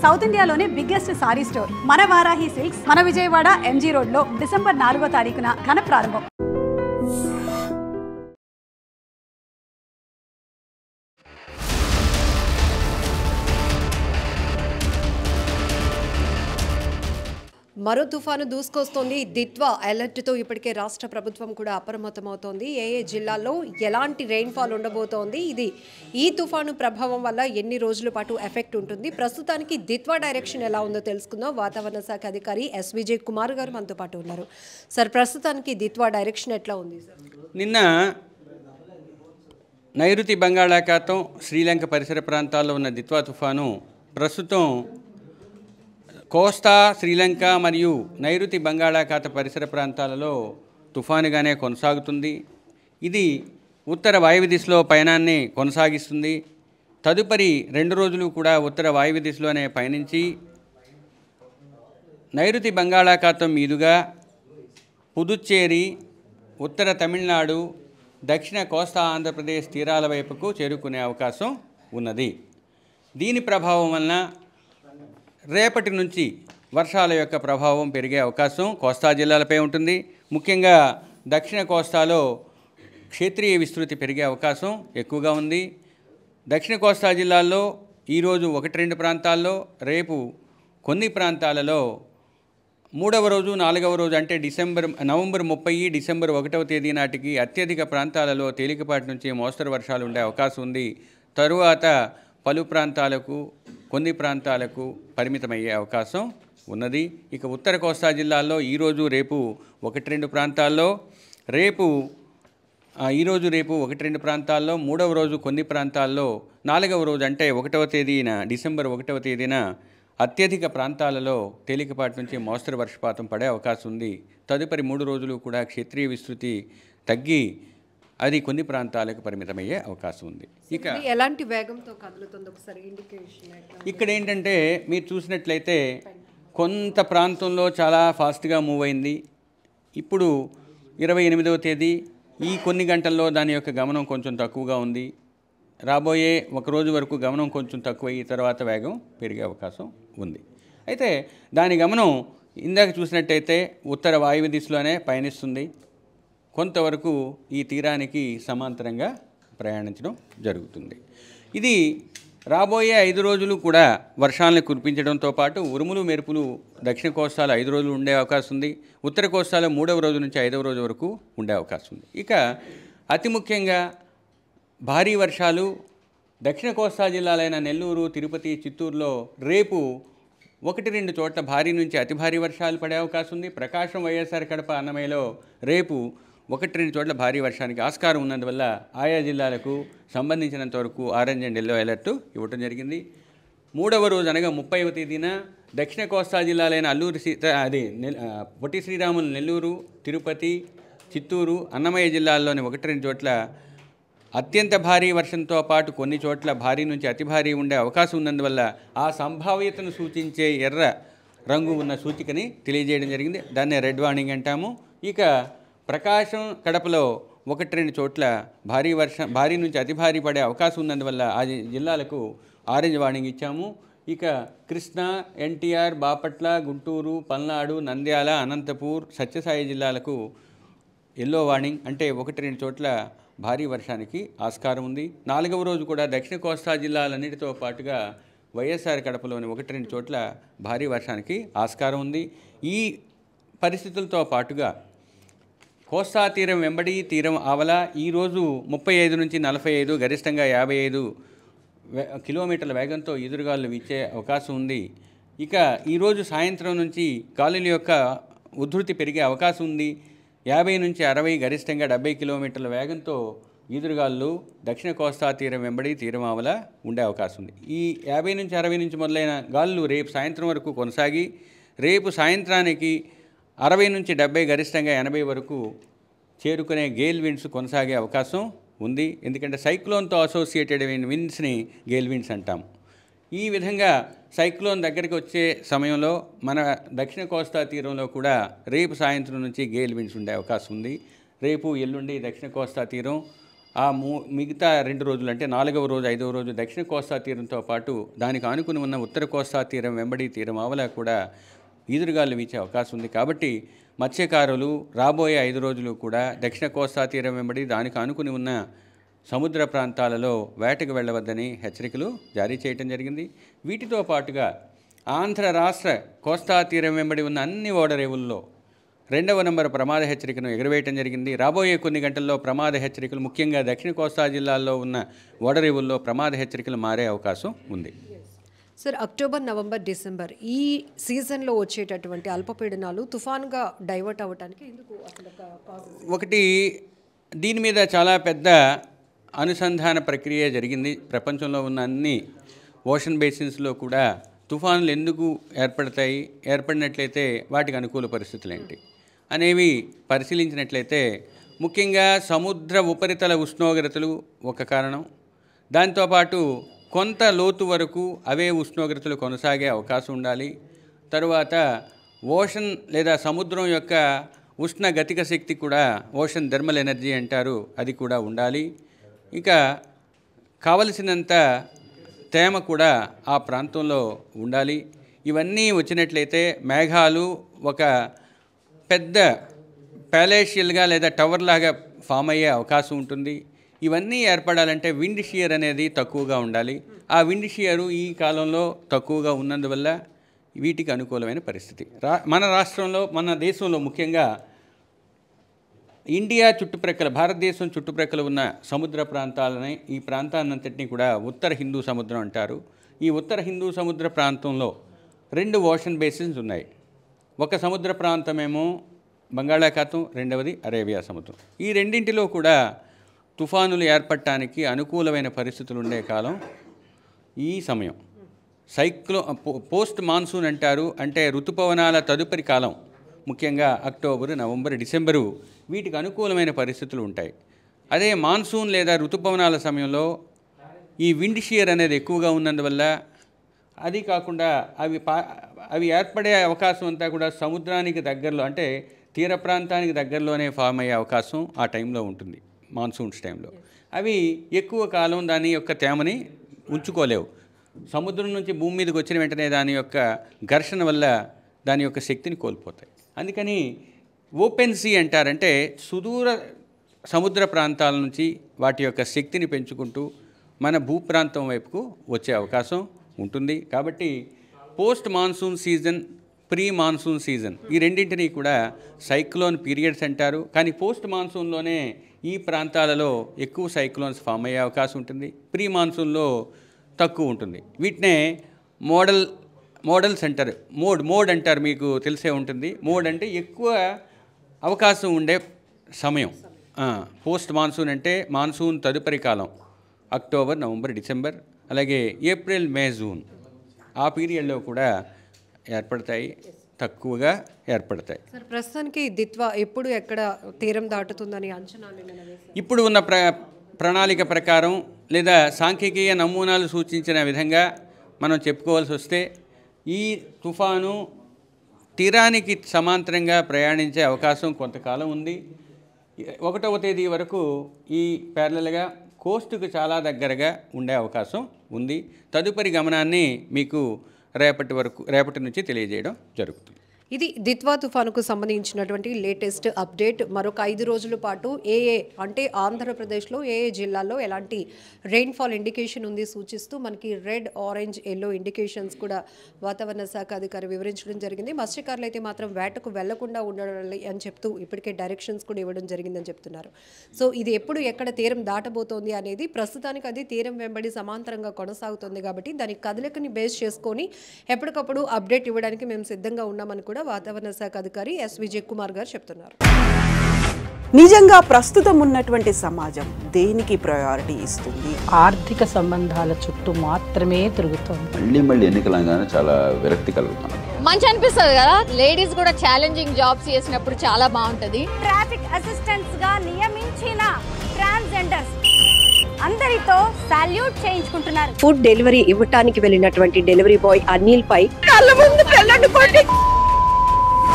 South ఇండియాలోనే biggest sorry store మన Varahi silks మన విజయవాడ ఎంజీ రోడ్ లో డిసెంబర్ 4వ తారీఖున ఘన ప్రారంభం. మరో తుఫాను దూసుకొస్తోంది. దిత్వా అలర్ట్తో ఇప్పటికే రాష్ట్ర ప్రభుత్వం కూడా అప్రమత్తమవుతోంది. ఏ జిల్లాల్లో ఎలాంటి రెయిన్ఫాల్ ఉండబోతోంది, ఈ తుఫాను ప్రభావం వల్ల ఎన్ని రోజుల పాటు ఎఫెక్ట్ ఉంటుంది, ప్రస్తుతానికి దిత్వా డైరెక్షన్ ఎలా ఉందో తెలుసుకుందాం. వాతావరణ శాఖ అధికారి ఎస్ విజయ్ కుమార్ గారు మనతో పాటు ఉన్నారు. సార్, ప్రస్తుతానికి దిత్వా డైరెక్షన్ ఎట్లా ఉంది? నిన్న నైరుతి బంగాళాఖాతం శ్రీలంక పరిసర ప్రాంతాల్లో ఉన్న దిత్వా తుఫాను ప్రస్తుతం కోస్తా శ్రీలంక మరియు నైరుతి బంగాళాఖాత పరిసర ప్రాంతాలలో తుఫానుగానే కొనసాగుతుంది. ఇది ఉత్తర వాయువ్య దిశలో పయనాన్ని కొనసాగిస్తుంది. తదుపరి 2 రోజులు కూడా ఉత్తర వాయువ్య దిశలోనే పయనించి నైరుతి బంగాళాఖాతం మీదుగా పుదుచ్చేరి, ఉత్తర తమిళనాడు, దక్షిణ కోస్తా ఆంధ్రప్రదేశ్ తీరాల వైపుకు చేరుకునే అవకాశం ఉన్నది. దీని ప్రభావం వలన రేపటి నుంచి వర్షాల యొక్క ప్రభావం పెరిగే అవకాశం కోస్తా జిల్లాలపై ఉంటుంది. ముఖ్యంగా దక్షిణ కోస్తాలో క్షేత్రీయ విస్తృతి పెరిగే అవకాశం ఎక్కువగా ఉంది. దక్షిణ కోస్తా జిల్లాల్లో ఈరోజు 1-2 ప్రాంతాల్లో, రేపు కొన్ని ప్రాంతాలలో 3వ రోజు 4వ రోజు అంటే నవంబర్ 30, డిసెంబర్ 1వ తేదీ నాటికి అత్యధిక ప్రాంతాలలో తేలికపాటి నుంచి మోస్తరు వర్షాలు ఉండే అవకాశం ఉంది. తరువాత పలు ప్రాంతాలకు, కొన్ని ప్రాంతాలకు పరిమితమయ్యే అవకాశం ఉన్నది. ఇక ఉత్తర కోస్తా జిల్లాల్లో ఈరోజు రేపు 1-2 ప్రాంతాల్లో, ఈరోజు రేపు 1-2 ప్రాంతాల్లో, 3వ రోజు కొన్ని ప్రాంతాల్లో, 4వ రోజు అంటే 1వ తేదీన డిసెంబర్ 1వ తేదీన అత్యధిక ప్రాంతాలలో తేలికపాటి నుంచి మోస్తరు వర్షపాతం పడే అవకాశం ఉంది. తదుపరి 3 రోజులు కూడా క్షేత్రీయ విస్తృతి తగ్గి అది కొన్ని ప్రాంతాలకు పరిమితమయ్యే అవకాశం ఉంది. ఇక ఎలాంటి వేగంతో కదులుతుంది ఒకసారి ఇండికేషన్? ఇక్కడ ఏంటంటే మీరు చూసినట్లయితే కొంత ప్రాంతంలో చాలా ఫాస్ట్గా మూవ్ అయింది. ఇప్పుడు 28వ తేదీ ఈ కొన్ని గంటల్లో దాని యొక్క గమనం కొంచెం తక్కువగా ఉంది. రాబోయే 1 రోజు వరకు గమనం కొంచెం తక్కువయ్యి తర్వాత వేగం పెరిగే అవకాశం ఉంది. అయితే దాని గమనం ఇందాక చూసినట్టయితే ఉత్తర వాయువ్య దిశలోనే పయనిస్తుంది. కొంతవరకు ఈ తీరానికి సమాంతరంగా ప్రయాణించడం జరుగుతుంది. ఇది రాబోయే 5 రోజులు కూడా వర్షాలను కురిపించడంతో పాటు ఉరుములు మెరుపులు దక్షిణ కోస్తాలో 5 రోజులు ఉండే అవకాశం ఉంది. ఉత్తర కోస్తాలో 3వ రోజు నుంచి 5వ రోజు వరకు ఉండే అవకాశం ఉంది. ఇక అతి ముఖ్యంగా భారీ వర్షాలు దక్షిణ కోస్తా జిల్లాలైన నెల్లూరు, తిరుపతి, చిత్తూరులో రేపు 1-2 చోట్ల భారీ నుంచి అతి భారీ వర్షాలు పడే అవకాశం ఉంది. ప్రకాశం, వైఎస్ఆర్ కడప, అన్నమయ్యలో రేపు 1-2 చోట్ల భారీ వర్షానికి ఆస్కారం ఉన్నందువల్ల ఆయా జిల్లాలకు సంబంధించినంత వరకు ఆరెంజ్ అండ్ ఎల్లో అలర్ట్ ఇవ్వడం జరిగింది. 3వ రోజు అనగా 30వ తేదీన దక్షిణ కోస్తా జిల్లాలైన పొట్టి శ్రీరాములు, నెల్లూరు, తిరుపతి, చిత్తూరు, అన్నమయ్య జిల్లాల్లోని 1-2 చోట్ల అత్యంత భారీ వర్షంతో పాటు కొన్ని చోట్ల భారీ నుంచి అతి భారీ ఉండే అవకాశం ఉన్నందువల్ల ఆ సంభావ్యతను సూచించే ఎర్ర రంగు ఉన్న సూచికని తెలియజేయడం జరిగింది. దాన్నే రెడ్ వార్నింగ్ అంటాము. ఇక ప్రకాశం, కడపలో 1-2 చోట్ల భారీ నుంచి అతి భారీ పడే అవకాశం ఉన్నందువల్ల ఆ జిల్లాలకు ఆరెంజ్ వార్నింగ్ ఇచ్చాము. ఇక కృష్ణా, ఎన్టీఆర్, బాపట్ల, గుంటూరు, పల్నాడు, నంద్యాల, అనంతపూర్, సత్యసాయి జిల్లాలకు ఎల్లో వార్నింగ్ అంటే 1-2 చోట్ల భారీ వర్షానికి ఆస్కారం ఉంది. 4వ రోజు కూడా దక్షిణ కోస్తా జిల్లాలన్నిటితో పాటుగా వైఎస్ఆర్ కడపలోని 1-2 చోట్ల భారీ వర్షానికి ఆస్కారం ఉంది. ఈ పరిస్థితులతో పాటుగా కోస్తా తీరం వెంబడి తీరం ఆవల ఈరోజు 35 నుంచి 45, గరిష్టంగా 55 కిలోమీటర్ల వేగంతో ఎదురుగాలు వీచే అవకాశం ఉంది. ఇక ఈరోజు సాయంత్రం నుంచి గాలుల యొక్క ఉధృతి పెరిగే అవకాశం ఉంది. 50 నుంచి 60, గరిష్టంగా 70 కిలోమీటర్ల వేగంతో ఈదురుగాలు దక్షిణ కోస్తా తీరం వెంబడి తీరం ఆవల ఉండే అవకాశం ఉంది. ఈ 50 నుంచి 60 నుంచి మొదలైన గాలులు రేపు సాయంత్రం వరకు కొనసాగి రేపు సాయంత్రానికి 60 నుంచి 70, గరిష్టంగా 80 వరకు చేరుకునే గేల్ విండ్స్ కొనసాగే అవకాశం ఉంది. ఎందుకంటే సైక్లోన్తో అసోసియేటెడ్ విండ్స్ని గేల్ విండ్స్ అంటాం. ఈ విధంగా సైక్లోన్ దగ్గరికి వచ్చే సమయంలో మన దక్షిణ కోస్తా తీరంలో కూడా రేపు సాయంత్రం నుంచి గేల్ విండ్స్ ఉండే అవకాశం ఉంది. రేపు ఎల్లుండి దక్షిణ కోస్తా తీరం మిగతా 2 రోజులు అంటే 4వ రోజు 5వ రోజు దక్షిణ కోస్తా తీరంతో పాటు దానికి ఆనుకుని ఉన్న ఉత్తర కోస్తా తీరం వెంబడి తీరం ఆవల కూడా ఈదురుగాలు వీచే అవకాశం ఉంది. కాబట్టి మత్స్యకారులు రాబోయే 5 రోజులు కూడా దక్షిణ కోస్తా తీరం వెంబడి దానికి ఆనుకుని ఉన్న సముద్ర ప్రాంతాలలో వేటకు వెళ్ళవద్దని హెచ్చరికలు జారీ చేయడం జరిగింది. వీటితో పాటుగా ఆంధ్ర రాష్ట్ర కోస్తా తీరం వెంబడి ఉన్న అన్ని ఓడరేవుల్లో 2వ నంబర్ ప్రమాద హెచ్చరికను ఎగురవేయడం జరిగింది. రాబోయే కొన్ని గంటల్లో ప్రమాద హెచ్చరికలు ముఖ్యంగా దక్షిణ కోస్తా జిల్లాల్లో ఉన్న ఓడరేవుల్లో ప్రమాద హెచ్చరికలు మారే అవకాశం ఉంది. సార్, అక్టోబర్, నవంబర్, డిసెంబర్ ఈ సీజన్లో వచ్చేటటువంటి అల్పపీడనాలు తుఫాన్గా డైవర్ట్ అవ్వడానికి ఎందుకు అసలు ఒకటి దీని మీద చాలా పెద్ద అనుసంధాన ప్రక్రియ జరిగింది. ప్రపంచంలో ఉన్న అన్ని ఓషన్ బేసిన్స్లో కూడా తుఫానులు ఎందుకు ఏర్పడతాయి, ఏర్పడినట్లయితే వాటికి అనుకూల పరిస్థితులు ఏంటి అనేవి పరిశీలించినట్లయితే ముఖ్యంగా సముద్ర ఉపరితల ఉష్ణోగ్రతలు ఒక కారణం. దాంతోపాటు కొంత లోతు వరకు అవే ఉష్ణోగ్రతలు కొనసాగే అవకాశం ఉండాలి. తరువాత ఓషన్ లేదా సముద్రం యొక్క ఉష్ణ గతిక శక్తి కూడా ఓషన్ థర్మల్ ఎనర్జీ అంటారు, అది కూడా ఉండాలి. ఇంకా కావలసినంత తేమ కూడా ఆ ప్రాంతంలో ఉండాలి. ఇవన్నీ వచ్చినట్లయితే మేఘాలు ఒక పెద్ద ప్యాలేషియల్గా లేదా టవర్ లాగా ఫామ్ అయ్యే అవకాశం ఉంటుంది. ఇవన్నీ ఏర్పడాలంటే విండ్ షియర్ అనేది తక్కువగా ఉండాలి. ఆ విండ్ షియరు ఈ కాలంలో తక్కువగా ఉన్నందువల్ల వీటికి అనుకూలమైన పరిస్థితి. మన రాష్ట్రంలో, మన దేశంలో ముఖ్యంగా ఇండియా చుట్టుప్రక్కల, భారతదేశం చుట్టుప్రక్కల ఉన్న సముద్ర ప్రాంతాలని, ఈ ప్రాంతాన్నంతటినీ కూడా ఉత్తర హిందూ సముద్రం అంటారు. ఈ ఉత్తర హిందూ సముద్ర ప్రాంతంలో 2 ఓషన్ బేసిన్స్ ఉన్నాయి. ఒక సముద్ర ప్రాంతమేమో బంగాళాఖాతం, రెండవది అరేబియా సముద్రం. ఈ రెండింటిలో కూడా తుఫానులు ఏర్పడటానికి అనుకూలమైన పరిస్థితులు ఉండే కాలం ఈ సమయం. పోస్ట్ మాన్సూన్ అంటారు, అంటే ఋతుపవనాల తదుపరి కాలం, ముఖ్యంగా అక్టోబరు, నవంబరు, డిసెంబరు వీటికి అనుకూలమైన పరిస్థితులు ఉంటాయి. అదే మాన్సూన్ లేదా ఋతుపవనాల సమయంలో ఈ విండ్ షియర్ అనేది ఎక్కువగా ఉన్నందువల్ల, అది కాకుండా అవి ఏర్పడే అవకాశం అంతా కూడా సముద్రానికి దగ్గరలో, అంటే తీర ప్రాంతానికి దగ్గరలోనే ఫామ్ అయ్యే అవకాశం ఆ టైంలో ఉంటుంది. మాన్సూన్స్ టైంలో అవి ఎక్కువ కాలం దాని యొక్క తేమని ఉంచుకోలేవు. సముద్రం నుంచి భూమి మీదకి వచ్చిన వెంటనే దాని యొక్క ఘర్షణ వల్ల దాని యొక్క శక్తిని కోల్పోతాయి. అందుకని ఓపెన్ సీ అంటారంటే సుదూర సముద్ర ప్రాంతాల నుంచి వాటి యొక్క శక్తిని పెంచుకుంటూ మన భూప్రాంతం వైపుకు వచ్చే అవకాశం ఉంటుంది. కాబట్టి post monsoon season, pre monsoon season, ఈ రెండింటినీ కూడా సైక్లోన్ పీరియడ్స్ అంటారు. కానీ పోస్ట్ మాన్సూన్లోనే ఈ ప్రాంతాలలో ఎక్కువ సైక్లోన్స్ ఫామ్ అయ్యే అవకాశం ఉంటుంది. ప్రీ మాన్సూన్లో తక్కువ ఉంటుంది. వీటినే మోడల్స్ అంటారు. మోడ్ అంటారు, మీకు తెలిసే ఉంటుంది. మోడ్ అంటే ఎక్కువ అవకాశం ఉండే సమయం. పోస్ట్ మాన్సూన్ అంటే మాన్సూన్ తదుపరి కాలం, అక్టోబర్, నవంబర్, డిసెంబర్, అలాగే ఏప్రిల్, మే, జూన్, ఆ పీరియడ్లో కూడా ఏర్పడతాయి, తక్కువగా ఏర్పడతాయి. సార్, ప్రస్తుతానికి దిత్వా ఎప్పుడు ఎక్కడ తీరం దాటుతుందని అంచనాలు? ఇప్పుడు ఉన్న ప్రణాళిక ప్రకారం లేదా సాంఖ్యికీయ నమూనాలు సూచించిన విధంగా మనం చెప్పుకోవాల్సి వస్తే ఈ తుఫాను తీరానికి సమాంతరంగా ప్రయాణించే అవకాశం కొంతకాలం ఉంది. 1వ తేదీ వరకు ఈ ప్యారలల్గా కోస్టుకు చాలా దగ్గరగా ఉండే అవకాశం ఉంది. తదుపరి గమనాన్ని మీకు రేపటి నుంచి తెలియజేయడం జరుగుతుంది. ఇది దిత్వా తుఫానుకు సంబంధించినటువంటి లేటెస్ట్ అప్డేట్. మరొక 5 రోజుల పాటు అంటే ఆంధ్రప్రదేశ్లో ఏ జిల్లాల్లో ఎలాంటి రెయిన్ఫాల్ ఇండికేషన్ ఉంది సూచిస్తూ మనకి రెడ్, ఆరెంజ్, ఎల్లో ఇండికేషన్స్ కూడా వాతావరణ శాఖ అధికారి వివరించడం జరిగింది. మత్స్యకారులు అయితే మాత్రం వేటకు వెళ్లకుండా ఉండాలి అని చెప్తూ ఇప్పటికే డైరెక్షన్స్ కూడా ఇవ్వడం జరిగిందని చెప్తున్నారు. సో ఇది ఎప్పుడు ఎక్కడ తీరం దాటబోతోంది అనేది ప్రస్తుతానికి అది తీరం వెంబడి సమాంతరంగా కొనసాగుతుంది. కాబట్టి దాని కదలికని బేస్ చేసుకొని ఎప్పటికప్పుడు అప్డేట్ ఇవ్వడానికి మేము సిద్ధంగా ఉన్నామని కూడా వాతావరణ శాఖ అధికారి ఎస్ విజయ్ కుమార్ గారు చెప్తున్నారు. నిజంగా ప్రస్తుతం ఉన్నటువంటి సమాజం దేనికి ప్రయారిటీ ఇస్తుంది? ఆర్థిక సంబంధాల చుట్టూ మాత్రమే తిరుగుతుంది. మళ్ళీ ఎన్నికలంగానే చాలా విరక్తి కలుగుతాం. మంచి అనిపిస్తుంది కదా, లేడీస్ కూడా ఛాలెంజింగ్ జాబ్స్ చేసినప్పుడు చాలా బాగుంటది. ట్రాఫిక్ అసిస్టెంట్స్ గా నియమించిన ట్రాన్స్జెండర్స్ అందరితో సాల్యూట్ చేయించుకుంటున్నారు. ఫుడ్ డెలివరీ ఇవ్వటానికి వెళ్ళినటువంటి డెలివరీ బాయ్ అనిల్ పై కళ్ళ ముందు పెళ్ళండి